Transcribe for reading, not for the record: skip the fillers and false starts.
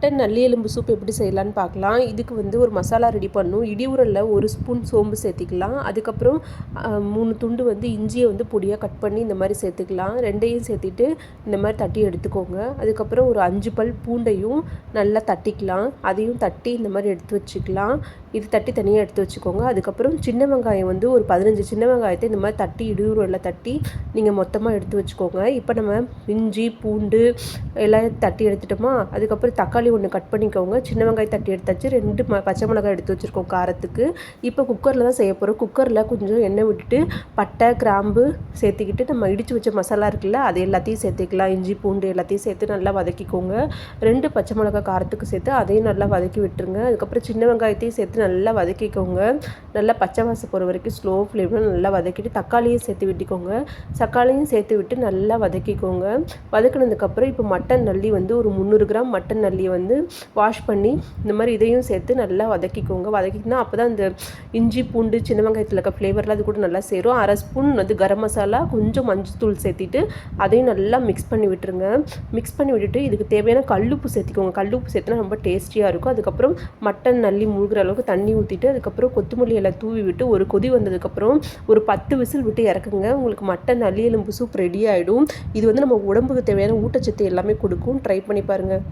Mutton நல்லி எலும்பு soup எப்படி செய்யலான்னு பார்க்கலாம். இதுக்கு வந்து ஒரு மசாலா ரெடி பண்ணணும். இடி உரலில் 1 ஸ்பூன் சோம்பு சேர்த்திக்கலாம். அதுக்கப்புறம் 3 துண்டு வந்து இஞ்சியை வந்து பொடியாக கட் பண்ணி இந்த மாதிரி சேர்த்துக்கலாம். ரெண்டையும் சேர்த்திட்டு இந்த மாதிரி தட்டி எடுத்துக்கோங்க. அதுக்கப்புறம் ஒரு 5 பல் பூண்டையும் நல்லா தட்டிக்கலாம். அதையும் தட்டி இந்த மாதிரி எடுத்து வச்சுக்கலாம். இது தட்டி தனியாக எடுத்து வச்சுக்கோங்க. அதுக்கப்புறம் சின்ன வெங்காயம் வந்து ஒரு 15 சின்ன வெங்காயத்தை இந்த மாதிரி தட்டி இடி உரலில் தட்டி நீங்கள் மொத்தமாக எடுத்து வச்சுக்கோங்க. இப்போ நம்ம இஞ்சி பூண்டு எல்லாம் தட்டி எடுத்துட்டோமா. அதுக்கப்புறம் தக்காளி 1 கட் பண்ணிக்கோங்க. சின்ன வெங்காயம் தட்டி எடுத்தாச்சு. 2 பச்சை மிளகாய் எடுத்து வச்சுருக்கோம் காரத்துக்கு. இப்போ குக்கரில் தான் செய்ய போகிறோம். குக்கரில் கொஞ்சம் எண்ணெய் விட்டுட்டு பட்டை கிராம்பு சேர்த்துக்கிட்டு நம்ம இடித்து வச்ச மசாலா இருக்குல்ல அது எல்லாத்தையும் சேர்த்துக்கலாம். இஞ்சி பூண்டு எல்லாத்தையும் சேர்த்து நல்லா வதக்கிக்கோங்க. 2 பச்சை மிளகாய் காரத்துக்கு சேர்த்து அதையும் நல்லா வதக்கி விட்டுருங்க. அதுக்கப்புறம் சின்ன வெங்காயத்தையும் சேர்த்து நல்லா வதக்கிக்கோங்க. நல்லா பச்சை வாசம் போகிற வரைக்கும் ஸ்லோ ஃப்ளேமில் நல்லா வதக்கிட்டு தக்காளியும் சேர்த்து விட்டுக்கோங்க. தக்காளியும் சேர்த்து விட்டு நல்லா வதக்கிக்கோங்க. வதக்கினதுக்கப்புறம் இப்போ மட்டன் நல்லி வந்து ஒரு 300 கிராம் மட்டன் நல்லியை வந்து வாஷ் பண்ணி இந்த மாதிரி இதையும் சேர்த்து நல்லா வதக்கிக்கோங்க. வதக்கினா அப்போ தான் இந்த இஞ்சி பூண்டு சின்ன வெங்காயத்தில் இருக்க ஃப்ளேவர்லாம் அது கூட நல்லா சேரும். 1/2 ஸ்பூன் வந்து கரம் மசாலா கொஞ்சம் மஞ்சத்தூள் சேர்த்திட்டு அதையும் நல்லா மிக்ஸ் பண்ணி விட்டுருங்க. மிக்ஸ் பண்ணி விட்டுட்டு இதுக்கு தேவையான கல்லுப்பு சேர்த்திக்கோங்க. கல்லுப்பு சேர்த்துனா ரொம்ப டேஸ்டியாக இருக்கும். அதுக்கப்புறம் மட்டன் நல்லி முழுகிற அளவுக்கு தண்ணி ஊற்றிட்டு அதுக்கப்புறம் கொத்தமல்லி எல்லாம் தூவி விட்டு ஒரு கொதி வந்ததுக்கப்புறம் ஒரு 10 விசில் விட்டு இறக்குங்க. உங்களுக்கு மட்டன் நல்லி எலும்பு சூப் ரெடி ஆகிடும். இது வந்து நம்ம உடம்புக்கு தேவையான ஊட்டச்சத்து எல்லாமே கொடுக்கும். ட்ரை பண்ணி பாருங்கள்.